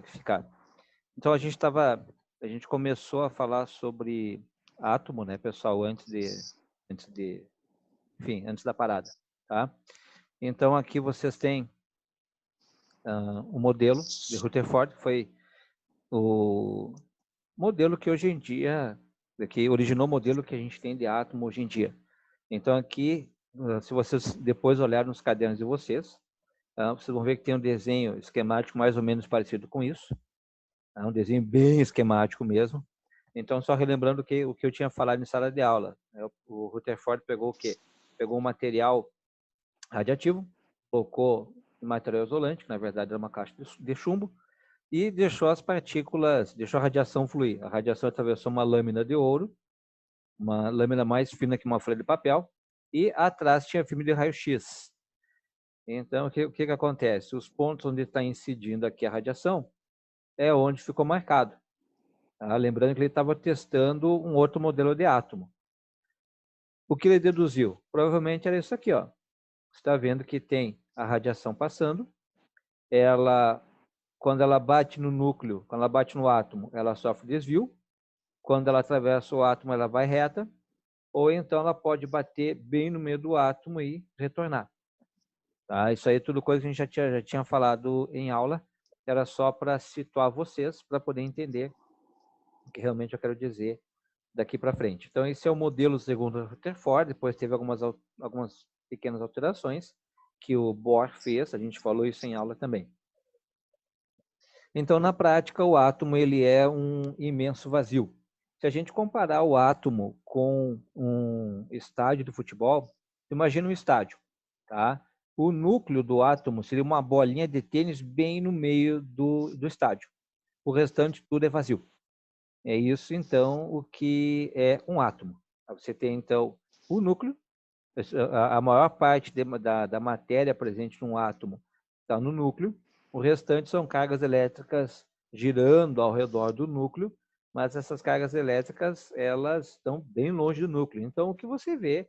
ficar. Então a gente começou a falar sobre átomo, né, pessoal, antes da parada, tá? Então aqui vocês têm o modelo de Rutherford, que foi o modelo que hoje em dia, que originou o modelo que a gente tem de átomo hoje em dia. Então aqui, se vocês depois olharem nos cadernos de vocês, vocês vão ver que tem um desenho esquemático mais ou menos parecido com isso. É um desenho bem esquemático mesmo. Então, só relembrando o que eu tinha falado em sala de aula. O Rutherford pegou o quê? Pegou um material radiativo, colocou um material isolante, que na verdade era uma caixa de chumbo, e deixou as partículas, deixou a radiação fluir. A radiação atravessou uma lâmina de ouro, uma lâmina mais fina que uma folha de papel, e atrás tinha filme de raio-x. Então, o que acontece? Os pontos onde está incidindo aqui a radiação é onde ficou marcado. Tá? Lembrando que ele estava testando um outro modelo de átomo. O que ele deduziu? Provavelmente era isso aqui, ó. Você está vendo que tem a radiação passando. Quando ela bate no núcleo, quando ela bate no átomo, ela sofre desvio. Quando ela atravessa o átomo, ela vai reta. Ou então ela pode bater bem no meio do átomo e retornar. Tá? Isso aí é tudo coisa que a gente já tinha falado em aula. Era só para situar vocês, para poder entender o que realmente eu quero dizer daqui para frente. Então, esse é o modelo segundo Rutherford. Depois teve algumas pequenas alterações que o Bohr fez. A gente falou isso em aula também. Então, na prática, o átomo ele é um imenso vazio. Se a gente comparar o átomo com um estádio de futebol, imagina um estádio, tá? O núcleo do átomo seria uma bolinha de tênis bem no meio do estádio. O restante tudo é vazio. É isso, então, o que é um átomo. Você tem, então, o núcleo, a maior parte da matéria presente num átomo está no núcleo, o restante são cargas elétricas girando ao redor do núcleo, mas essas cargas elétricas, elas estão bem longe do núcleo. Então, o que você vê,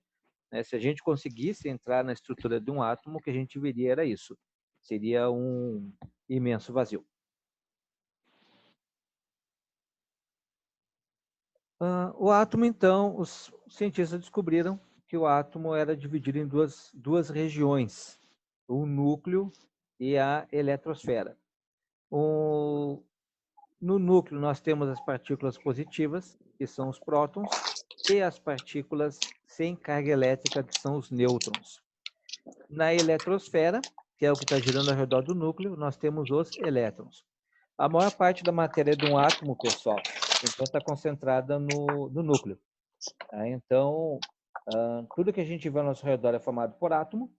né, se a gente conseguisse entrar na estrutura de um átomo, o que a gente veria era isso. Seria um imenso vazio. O átomo, então, os cientistas descobriram que o átomo era dividido em duas regiões, o núcleo e a eletrosfera. No núcleo, nós temos as partículas positivas, que são os prótons, e as partículas sem carga elétrica, que são os nêutrons. Na eletrosfera, que é o que está girando ao redor do núcleo, nós temos os elétrons. A maior parte da matéria de um átomo, pessoal, então está concentrada no núcleo. Tá? Então, tudo que a gente vê ao nosso redor é formado por átomo.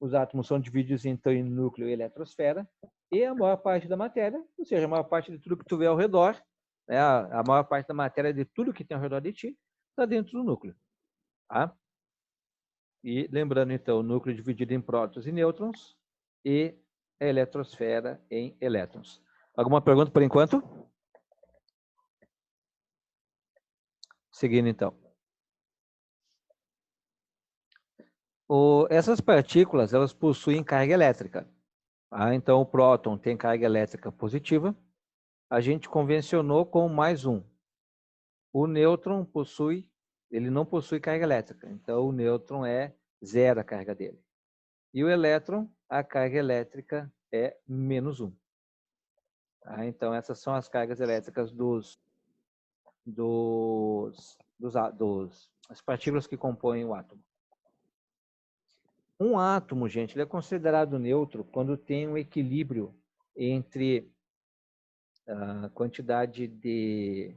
Os átomos são divididos então em núcleo e eletrosfera. E a maior parte da matéria, ou seja, a maior parte de tudo que tu vê ao redor, né, a maior parte da matéria de tudo que tem ao redor de ti, está dentro do núcleo. Tá? E lembrando então, o núcleo dividido em prótons e nêutrons e a eletrosfera em elétrons. Alguma pergunta por enquanto? Seguindo então. Essas partículas, elas possuem carga elétrica. Tá? Então, o próton tem carga elétrica positiva. A gente convencionou com mais um. O nêutron ele não possui carga elétrica. Então, o nêutron é zero a carga dele. E o elétron, a carga elétrica é menos um. Tá? Então, essas são as cargas elétricas as partículas que compõem o átomo. Um átomo, gente, ele é considerado neutro quando tem um equilíbrio entre a quantidade de...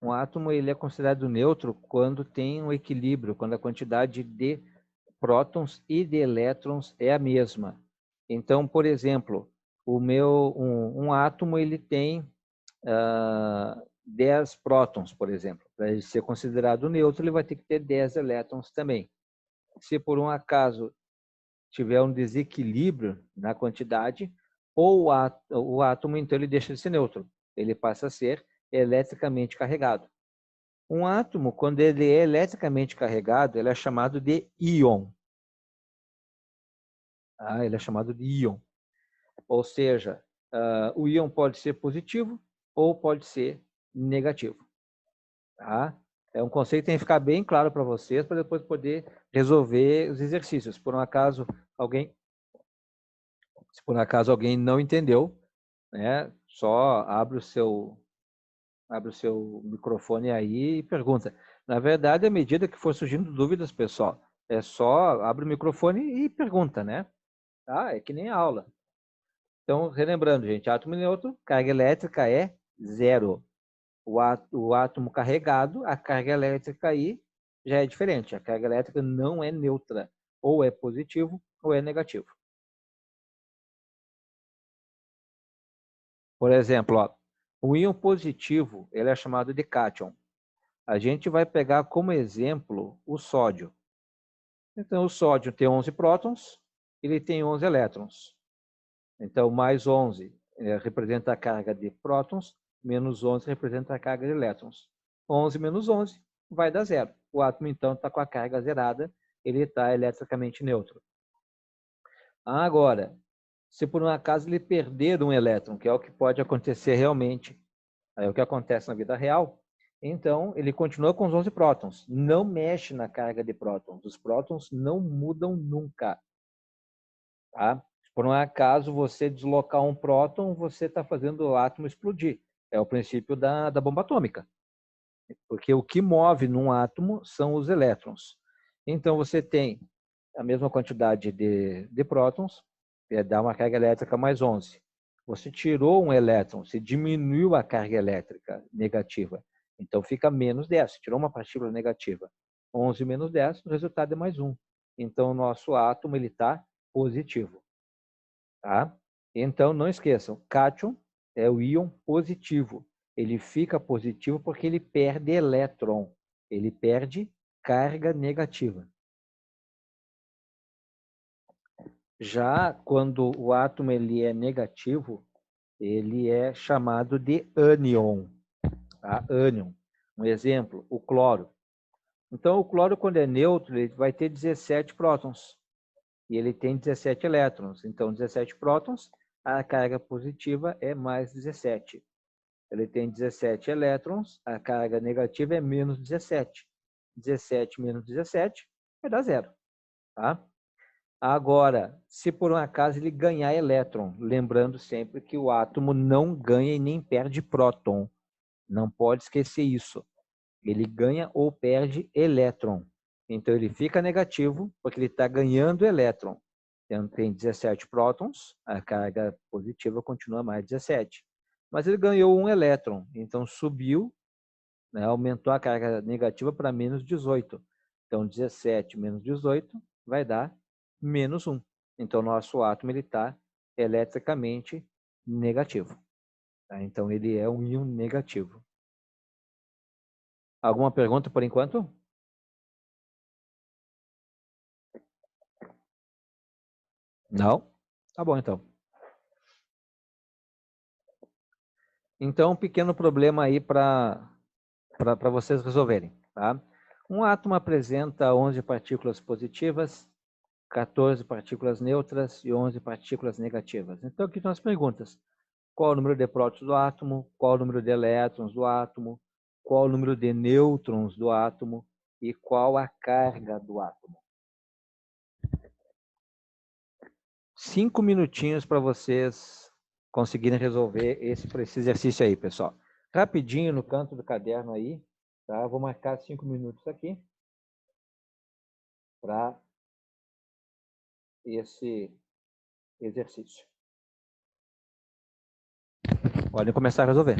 Um átomo ele é considerado neutro quando tem um equilíbrio, quando a quantidade de prótons e de elétrons é a mesma. Então, por exemplo, um átomo ele tem 10 prótons, por exemplo. Para ele ser considerado neutro, ele vai ter que ter 10 elétrons também. Se por um acaso tiver um desequilíbrio na quantidade, ou o átomo, então, ele deixa de ser neutro. Ele passa a ser eletricamente carregado. Um átomo, quando ele é eletricamente carregado, ele é chamado de íon. Tá? Ele é chamado de íon. Ou seja, o íon pode ser positivo ou pode ser negativo. Tá? É um conceito que tem que ficar bem claro para vocês, para depois poder resolver os exercícios. Se por um acaso alguém não entendeu, né, só abre o seu microfone aí e pergunta. Na verdade, à medida que for surgindo dúvidas, pessoal, é só abre o microfone e pergunta, né? Tá? É que nem aula. Então, relembrando, gente, átomo neutro, carga elétrica é zero. O átomo carregado, a carga elétrica aí já é diferente. A carga elétrica não é neutra. Ou é positivo ou é negativo. Por exemplo, ó, o íon positivo ele é chamado de cátion. A gente vai pegar como exemplo o sódio. Então, o sódio tem 11 prótons, ele tem 11 elétrons. Então, mais 11 representa a carga de prótons, menos 11 representa a carga de elétrons. 11 menos 11 vai dar zero. O átomo, então, está com a carga zerada, ele está eletricamente neutro. Agora, se por um acaso ele perder um elétron, que é o que pode acontecer realmente, é o que acontece na vida real, então ele continua com os 11 prótons, não mexe na carga de prótons. Os prótons não mudam nunca. Tá? Se por um acaso você deslocar um próton, você está fazendo o átomo explodir. É o princípio da bomba atômica. Porque o que move num átomo são os elétrons. Então você tem a mesma quantidade de prótons, dá uma carga elétrica mais 11. Você tirou um elétron, você diminuiu a carga elétrica negativa. Então fica menos 10. Você tirou uma partícula negativa. 11 menos 10, o resultado é mais 1. Então o nosso átomo está positivo. Tá? Então, não esqueçam, cátion é o íon positivo. Ele fica positivo porque ele perde elétron. Ele perde carga negativa. Já quando o átomo ele é negativo, ele é chamado de ânion. Tá? Ânion. Um exemplo, o cloro. Então, o cloro, quando é neutro, ele vai ter 17 prótons. E ele tem 17 elétrons. Então, 17 prótons, a carga positiva é mais 17. Ele tem 17 elétrons, a carga negativa é menos 17. 17 menos 17 vai dar zero. Tá? Agora, se por um acaso ele ganhar elétron, lembrando sempre que o átomo não ganha e nem perde próton. Não pode esquecer isso. Ele ganha ou perde elétron. Então ele fica negativo porque ele está ganhando elétron. Então tem 17 prótons, a carga positiva continua mais 17. Mas ele ganhou um elétron, então subiu, né, aumentou a carga negativa para menos 18. Então 17 menos 18 vai dar menos 1. Então nosso átomo está eletricamente negativo. Tá? Então ele é um íon negativo. Alguma pergunta por enquanto? Não? Tá bom, então. Então, um pequeno problema aí para vocês resolverem. Tá? Um átomo apresenta 11 partículas positivas, 14 partículas neutras e 11 partículas negativas. Então, aqui estão as perguntas. Qual o número de prótons do átomo? Qual o número de elétrons do átomo? Qual o número de nêutrons do átomo? E qual a carga do átomo? 5 minutinhos para vocês conseguirem resolver esse exercício aí, pessoal. Rapidinho no canto do caderno aí, tá? Vou marcar 5 minutos aqui para esse exercício. Podem começar a resolver.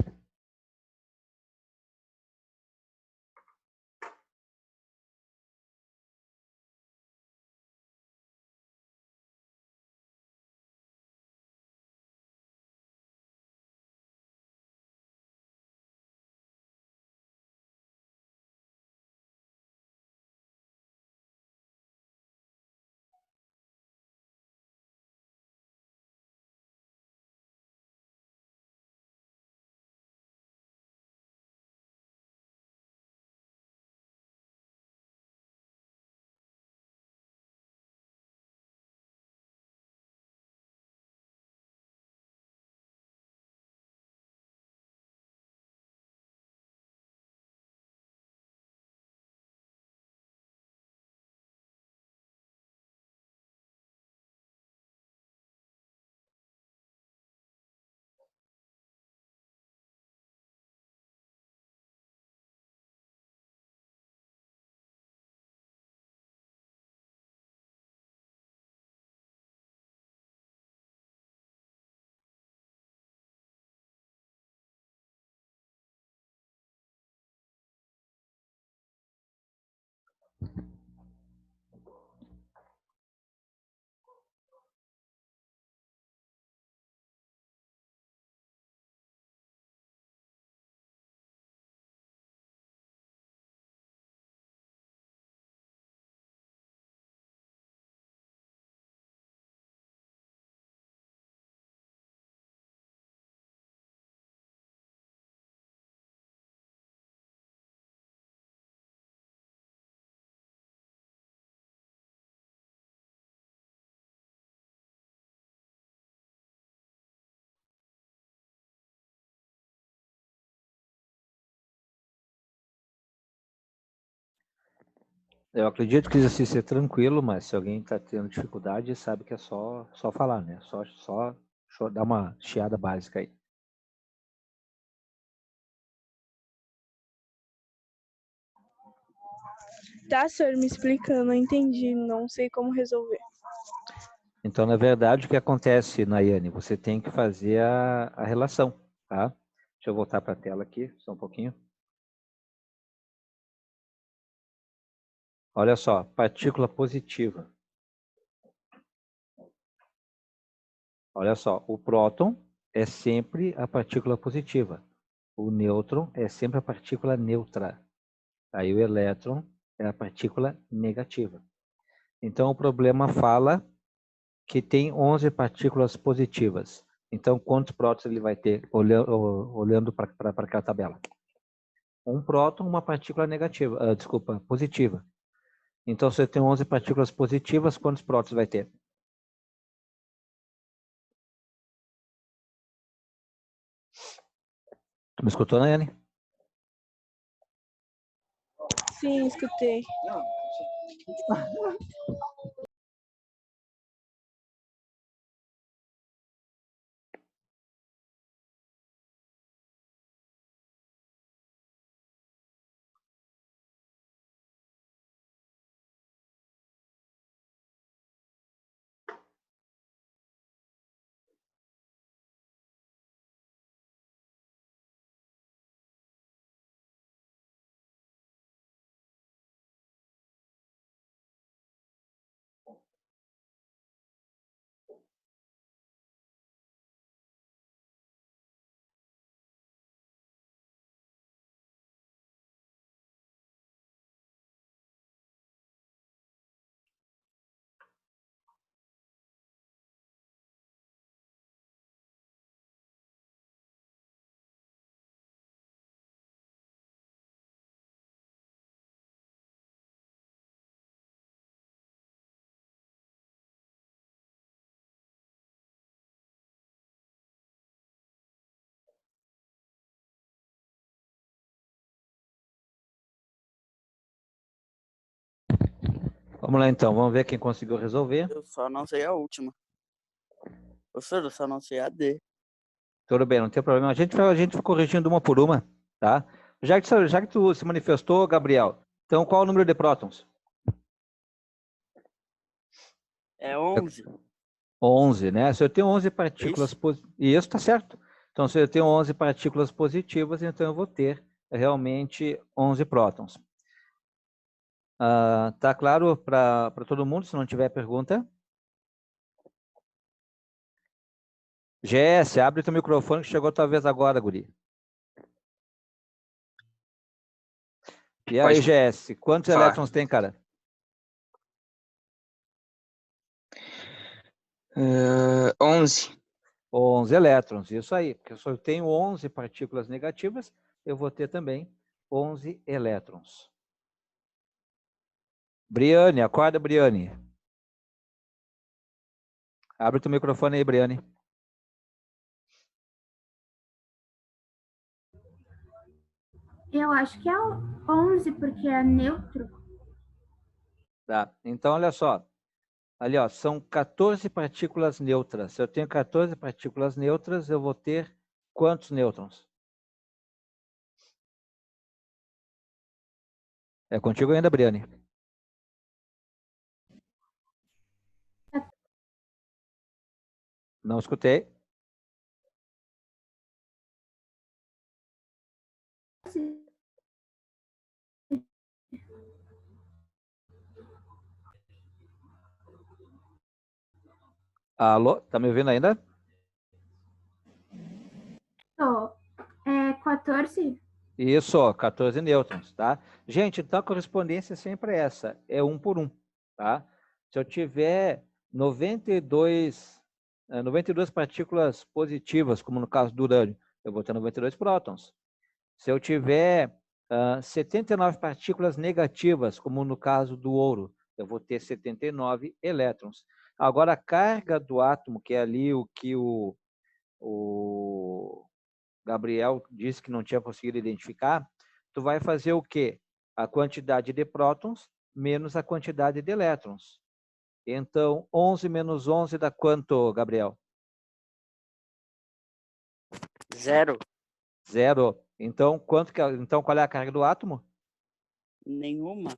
Eu acredito que isso ser tranquilo, mas se alguém está tendo dificuldade, sabe que é só falar, né? Só dar uma chiada básica aí. Tá, senhor, me explicando, não entendi, não sei como resolver. Então, na verdade, o que acontece, Nayane? Você tem que fazer a relação, tá? Deixa eu voltar para a tela aqui, só um pouquinho. Olha só, partícula positiva. Olha só, o próton é sempre a partícula positiva. O nêutron é sempre a partícula neutra. Aí o elétron é a partícula negativa. Então, o problema fala que tem 11 partículas positivas. Então, quantos prótons ele vai ter, olhando para aquela tabela? Um próton, uma partícula negativa, desculpa, positiva. Então, se você tem 11 partículas positivas, quantos prótons vai ter? Tu me escutou, Nayane? Sim, escutei. Vamos lá, então. Vamos ver quem conseguiu resolver. Eu só não sei a última. Professor, eu só não sei a D. Tudo bem, não tem problema. A gente vai corrigindo uma por uma, tá? Já que tu se manifestou, Gabriel, então qual o número de prótons? É 11. 11, né? Se eu tenho 11 partículas Isso? positivas, e isso está certo. Então, se eu tenho 11 partículas positivas, então eu vou ter realmente 11 prótons. Tá claro para todo mundo, se não tiver pergunta? GS, abre teu microfone que chegou talvez agora, guri. E aí, Pode GS, quantos falar. elétrons tem, cara? 11. 11 elétrons, isso aí. Porque se eu tenho 11 partículas negativas, eu vou ter também 11 elétrons. Briane, acorda, Briane. Abre teu microfone aí, Briane. Eu acho que é o 11, porque é neutro. Tá. Então, olha só. Ali, ó, são 14 partículas neutras. Se eu tenho 14 partículas neutras, eu vou ter quantos nêutrons? É contigo ainda, Briane? Não escutei. Alô, tá me ouvindo ainda? É 14? Isso, ó, 14 nêutrons, tá? Gente, então a correspondência é sempre essa, é 1 por 1, tá? Se eu tiver 92 partículas positivas, como no caso do urânio, eu vou ter 92 prótons. Se eu tiver 79 partículas negativas, como no caso do ouro, eu vou ter 79 elétrons. Agora, a carga do átomo, que é ali o que o Gabriel disse que não tinha conseguido identificar, tu vai fazer o quê? A quantidade de prótons menos a quantidade de elétrons. Então, 11 menos 11 dá quanto, Gabriel? 0. 0. Então, então, qual é a carga do átomo? Nenhuma.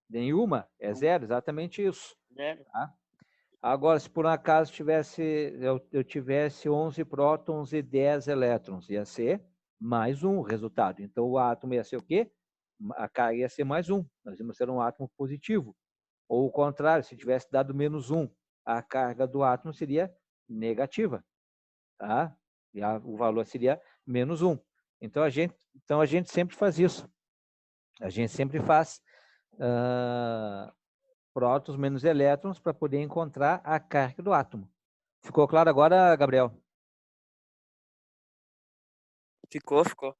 Nenhuma. É 0, exatamente isso. 0. Tá? Agora, se por um acaso eu tivesse 11 prótons e 10 elétrons, ia ser mais um resultado. Então, o átomo ia ser o quê? A carga ia ser mais 1. Nós íamos ter um átomo positivo. Ou o contrário, se tivesse dado menos 1, a carga do átomo seria negativa. Tá? E o valor seria menos 1. Então, a gente sempre faz isso. A gente sempre faz prótons menos elétrons para poder encontrar a carga do átomo. Ficou claro agora, Gabriel? Ficou.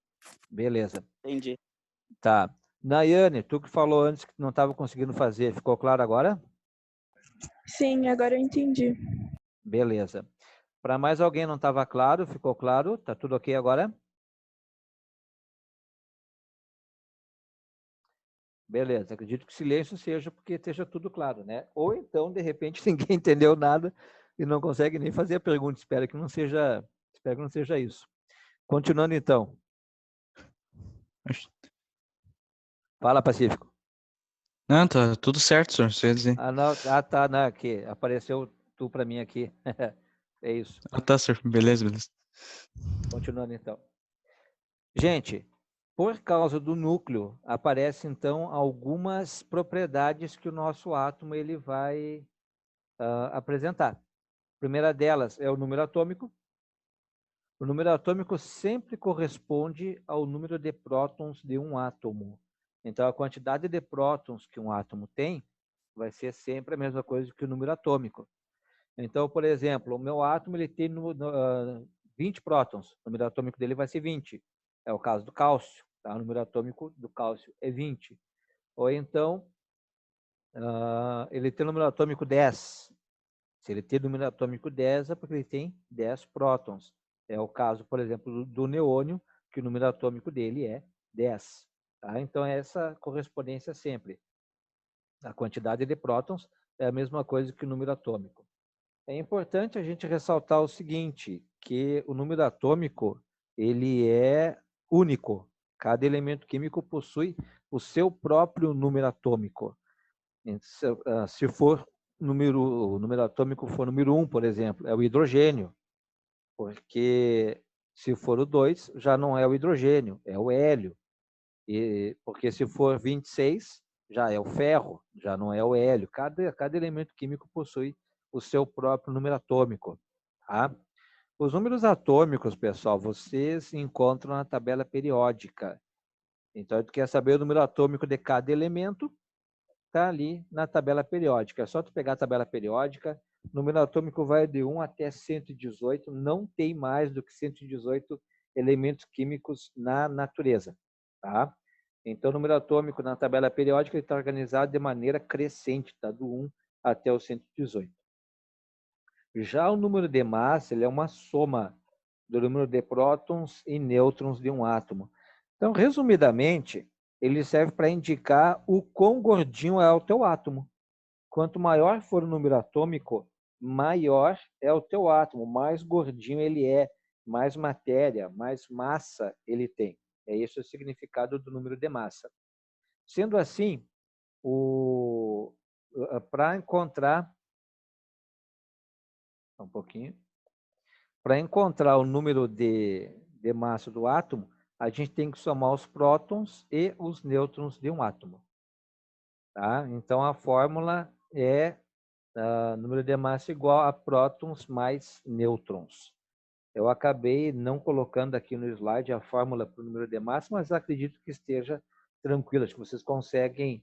Beleza. Entendi. Tá. Nayane, tu que falou antes que não estava conseguindo fazer, ficou claro agora? Sim, agora eu entendi. Beleza. Para mais alguém não estava claro, ficou claro? Tá tudo ok agora? Beleza. Acredito que o silêncio seja porque esteja tudo claro, né? Ou então, de repente, ninguém entendeu nada e não consegue nem fazer a pergunta. Espero que não seja isso. Continuando então. Fala, Pacífico. Não, tá tudo certo, senhor. Você ia dizer. Não, tá, não, aqui. Apareceu tu para mim aqui. É isso. Ah, tá, senhor. Beleza. Continuando então. Gente, por causa do núcleo, aparecem então algumas propriedades que o nosso átomo ele vai apresentar. A primeira delas é o número atômico. O número atômico sempre corresponde ao número de prótons de um átomo. Então, a quantidade de prótons que um átomo tem vai ser sempre a mesma coisa que o número atômico. Então, por exemplo, o meu átomo ele tem 20 prótons, o número atômico dele vai ser 20. É o caso do cálcio, tá? O número atômico do cálcio é 20. Ou então, ele tem o número atômico 10. Se ele tem o número atômico 10, é porque ele tem 10 prótons. É o caso, por exemplo, do neônio, que o número atômico dele é 10. Tá? Então, é essa correspondência sempre. A quantidade de prótons é a mesma coisa que o número atômico. É importante a gente ressaltar o seguinte, que o número atômico, ele é único. Cada elemento químico possui o seu próprio número atômico. Se for o número atômico for número 1, por exemplo, é o hidrogênio, porque se for o 2, já não é o hidrogênio, é o hélio. Porque se for 26, já é o ferro, já não é o hélio. Cada elemento químico possui o seu próprio número atômico. Tá? Os números atômicos, pessoal, vocês encontram na tabela periódica. Então, tu quer saber o número atômico de cada elemento, está ali na tabela periódica. É só tu pegar a tabela periódica, o número atômico vai de 1 até 118, não tem mais do que 118 elementos químicos na natureza. Tá? Então, o número atômico na tabela periódica está organizado de maneira crescente, tá? Do 1 até o 118. Já o número de massa ele é uma soma do número de prótons e nêutrons de um átomo. Então, resumidamente, ele serve para indicar o quão gordinho é o teu átomo. Quanto maior for o número atômico, maior é o teu átomo, mais gordinho ele é, mais matéria, mais massa ele tem. É esse o significado do número de massa. Sendo assim, para encontrar um pouquinho, para encontrar o número de massa do átomo, a gente tem que somar os prótons e os nêutrons de um átomo. Tá? Então, a fórmula é número de massa igual a prótons mais nêutrons. Eu acabei não colocando aqui no slide a fórmula para o número de massa, mas acredito que esteja tranquilo, acho que vocês conseguem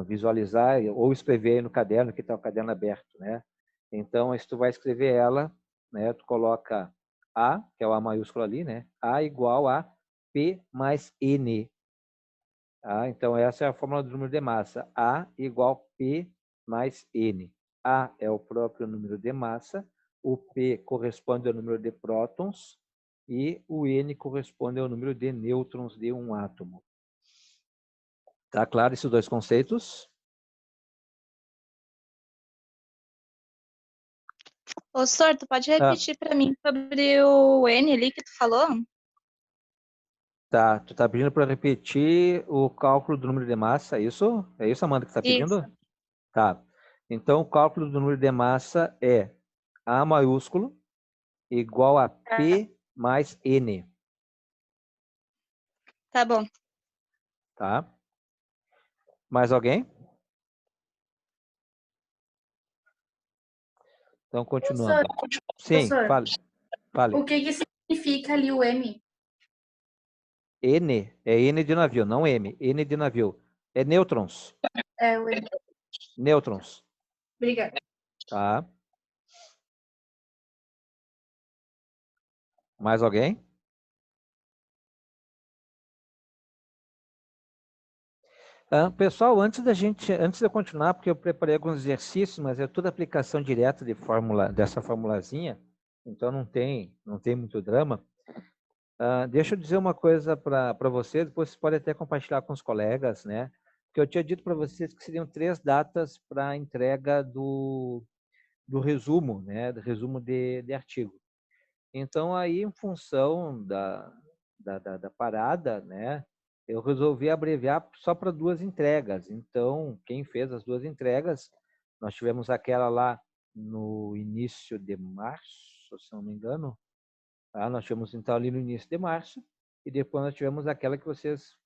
visualizar ou escrever aí no caderno, que está o caderno aberto, né? Então, se tu vai escrever ela, né, tu coloca A, que é o A maiúsculo ali, né? A igual a P mais N. Tá? Então, essa é a fórmula do número de massa. A igual P mais N. A é o próprio número de massa, o P corresponde ao número de prótons e o N corresponde ao número de nêutrons de um átomo. Tá claro esses dois conceitos? Ô, Sor, tu pode Ah. repetir pra mim sobre o N ali que tu falou? Tá, tu tá pedindo para repetir o cálculo do número de massa, é isso? É isso, Amanda, que tá pedindo? Isso. Tá. Então, o cálculo do número de massa é A maiúsculo igual a P mais N, Tá bom. tá? Mais alguém? Então, continuando. Sim, Professor, fale. Fale. o que que significa ali o M? N é N de navio, não M. N de navio. É nêutrons. É o M. Nêutrons, Obrigada. tá? Mais alguém? Pessoal, antes de eu continuar, porque eu preparei alguns exercícios, mas é tudo aplicação direta de fórmula, dessa formulazinha, então não tem muito drama. Deixa eu dizer uma coisa para vocês, depois vocês podem até compartilhar com os colegas, né? Que eu tinha dito para vocês que seriam 3 datas para a entrega do resumo, né? Do resumo de artigo. Então, aí, em função da parada, né? Eu resolvi abreviar só para 2 entregas. Então, quem fez as 2 entregas, nós tivemos aquela lá no início de março, se não me engano. Tá? Nós tivemos, então, ali no início de março. E depois nós tivemos aquela que vocês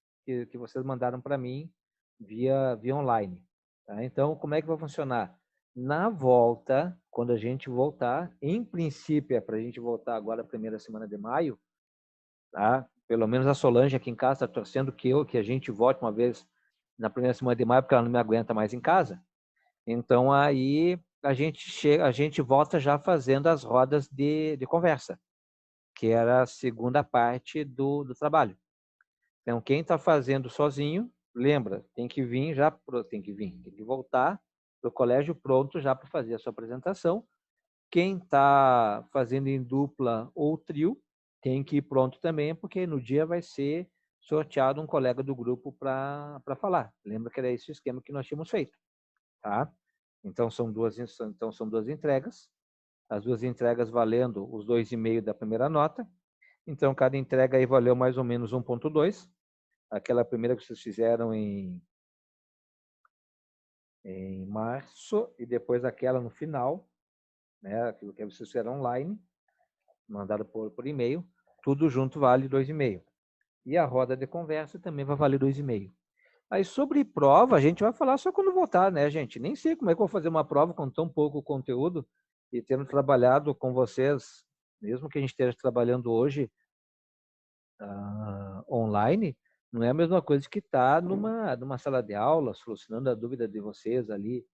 mandaram para mim via online. Tá? Então, como é que vai funcionar? Na volta, quando a gente voltar, em princípio é para a gente voltar agora a primeira semana de maio, tá? Pelo menos a Solange aqui em casa está torcendo que a gente volte uma vez na primeira semana de maio, porque ela não me aguenta mais em casa. Então aí a gente volta já fazendo as rodas de conversa, que era a segunda parte do trabalho. Então quem está fazendo sozinho, lembra, tem que voltar para o colégio pronto já para fazer a sua apresentação. Quem está fazendo em dupla ou trio tem que ir pronto também, porque no dia vai ser sorteado um colega do grupo para falar. Lembra que era esse o esquema que nós tínhamos feito, tá? Então são duas entregas, as 2 entregas valendo os 2,5 da primeira nota. Então cada entrega aí valeu mais ou menos 1,2. Aquela primeira que vocês fizeram em março e depois aquela no final, né? Aquilo que vocês fizeram online, mandado por e-mail, tudo junto vale 2,5. E a roda de conversa também vai valer 2,5. Aí sobre prova, a gente vai falar só quando voltar, né, gente? Nem sei como é que eu vou fazer uma prova com tão pouco conteúdo e tendo trabalhado com vocês, mesmo que a gente esteja trabalhando hoje online, não é a mesma coisa que estar numa sala de aula, solucionando a dúvida de vocês ali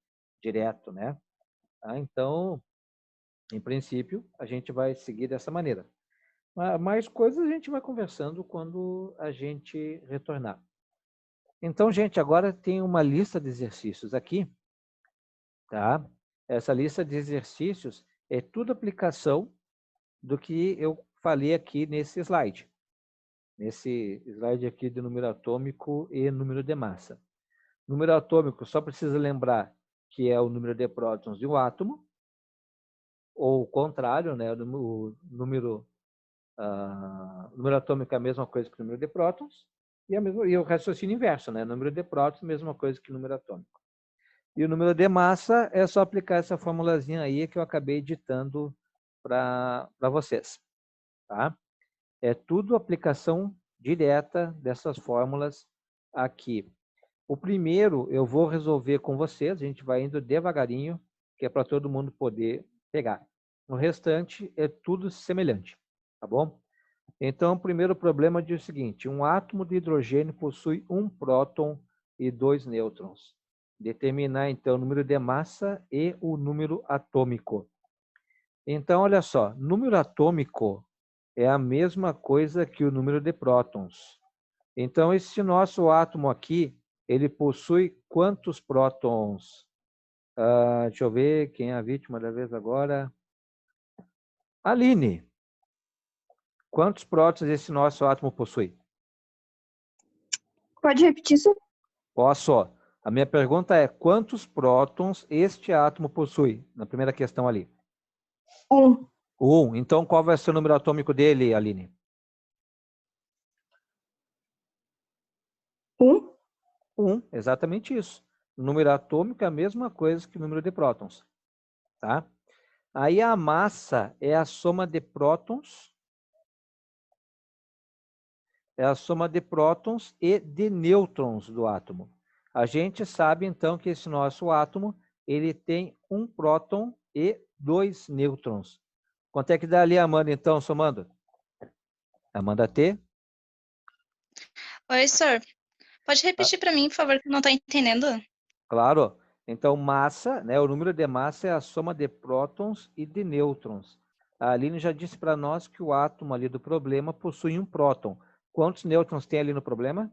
direto, né? Então, em princípio, a gente vai seguir dessa maneira. Mais coisas a gente vai conversando quando a gente retornar. Então, gente, agora tem uma lista de exercícios aqui, tá? Essa lista de exercícios é tudo aplicação do que eu falei aqui nesse slide. Nesse slide aqui de número atômico e número de massa. Número atômico, só precisa lembrar que é o número de prótons de um átomo, ou o contrário, né? O número atômico é a mesma coisa que o número de prótons, e o raciocínio inverso, né? Número de prótons, mesma coisa que o número atômico. E o número de massa é só aplicar essa formulazinha aí que eu acabei ditando para vocês. Tá? É tudo aplicação direta dessas fórmulas aqui. O primeiro eu vou resolver com vocês, a gente vai indo devagarinho, que é para todo mundo poder pegar. O restante é tudo semelhante, tá bom? Então, o primeiro problema diz o seguinte: um átomo de hidrogênio possui 1 próton e 2 nêutrons. Determinar, então, o número de massa e o número atômico. Então, olha só, número atômico é a mesma coisa que o número de prótons. Então, esse nosso átomo aqui, ele possui quantos prótons? Deixa eu ver quem é a vítima da vez agora. Aline. Quantos prótons esse nosso átomo possui? Pode repetir isso? Posso. A minha pergunta é: quantos prótons este átomo possui? Na primeira questão ali. Um. 1. Então, qual vai ser o número atômico dele, Aline? 1. 1, exatamente isso. O número atômico é a mesma coisa que o número de prótons. Tá? Aí a massa é a soma de prótons. É a soma de prótons e de nêutrons do átomo. A gente sabe, então, que esse nosso átomo ele tem um próton e 2 nêutrons. Quanto é que dá ali, Amanda, então, somando? Amanda T? Oi, senhor. Pode repetir para mim, por favor, que eu não estou entendendo. Claro. Então, massa, né, o número de massa é a soma de prótons e de nêutrons. A Aline já disse para nós que o átomo ali do problema possui um próton. Quantos nêutrons tem ali no problema?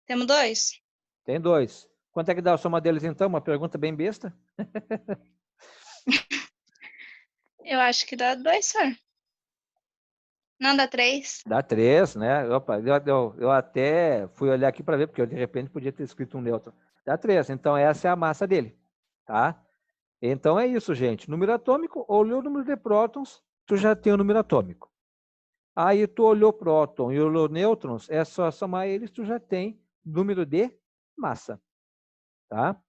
Temos 2. Tem 2. Quanto é que dá a soma deles, então? Uma pergunta bem besta. Eu acho que dá 2, senhor. Não, dá 3. Dá 3, né? Opa, eu até fui olhar aqui para ver, porque eu, de repente, podia ter escrito um nêutron. Dá 3. Então, essa é a massa dele. Tá? Então, é isso, gente. Número atômico, olhou o número de prótons, tu já tem o número atômico. Aí, tu olhou próton e olhou nêutrons, é só somar eles, tu já tem número de massa. Tá?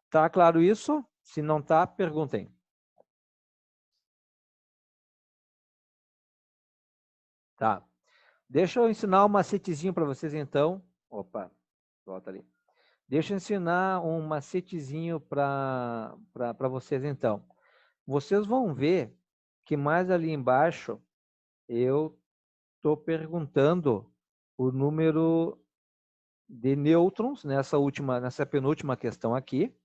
Tá claro isso? Se não tá, perguntem. Tá. Deixa eu ensinar um macetezinho para vocês, então. Opa, volta ali. Deixa eu ensinar um macetezinho para vocês, então. Vocês vão ver que mais ali embaixo eu estou perguntando o número de nêutrons nessa penúltima questão aqui,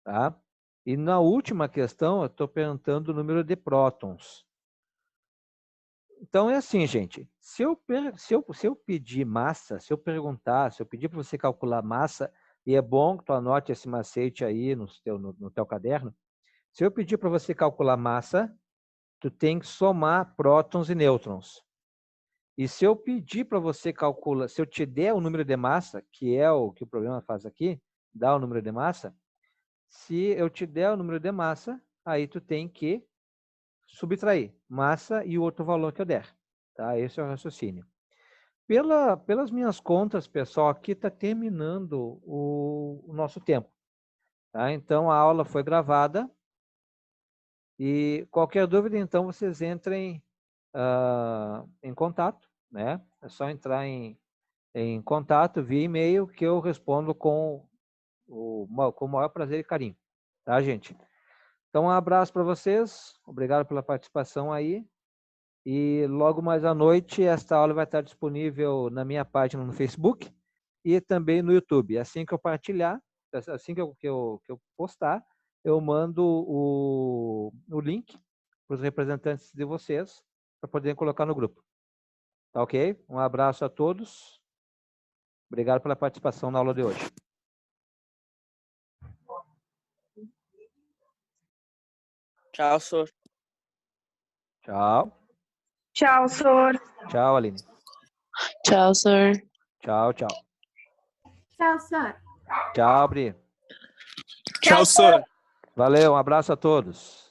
tá? E na última questão eu estou perguntando o número de prótons. Então é assim, gente, se eu pedir massa, se eu pedir para você calcular massa, e é bom que tu anote esse macete aí no teu caderno, se eu pedir para você calcular massa, tu tem que somar prótons e nêutrons. E se eu pedir para você calcular, se eu te der o número de massa, que é o que o problema faz aqui, dá o número de massa, se eu te der o número de massa, aí tu tem que subtrair massa e o outro valor que eu der. Tá? Esse é o raciocínio. Pelas minhas contas, pessoal, aqui está terminando o nosso tempo. Tá? Então, a aula foi gravada. E qualquer dúvida, então, vocês entrem em contato. Né? É só entrar em contato via e-mail que eu respondo com o maior prazer e carinho. Tá, gente? Então, um abraço para vocês. Obrigado pela participação aí. E logo mais à noite, esta aula vai estar disponível na minha página no Facebook e também no YouTube. Assim que eu partilhar, assim que eu postar, eu mando o link para os representantes de vocês para poderem colocar no grupo. Tá ok? Um abraço a todos. Obrigado pela participação na aula de hoje. Tchau, senhor. Tchau. Tchau, senhor. Tchau, Aline. Tchau, senhor. Tchau, tchau. Tchau, senhor. Tchau, Bri. Tchau, senhor. Valeu, um abraço a todos.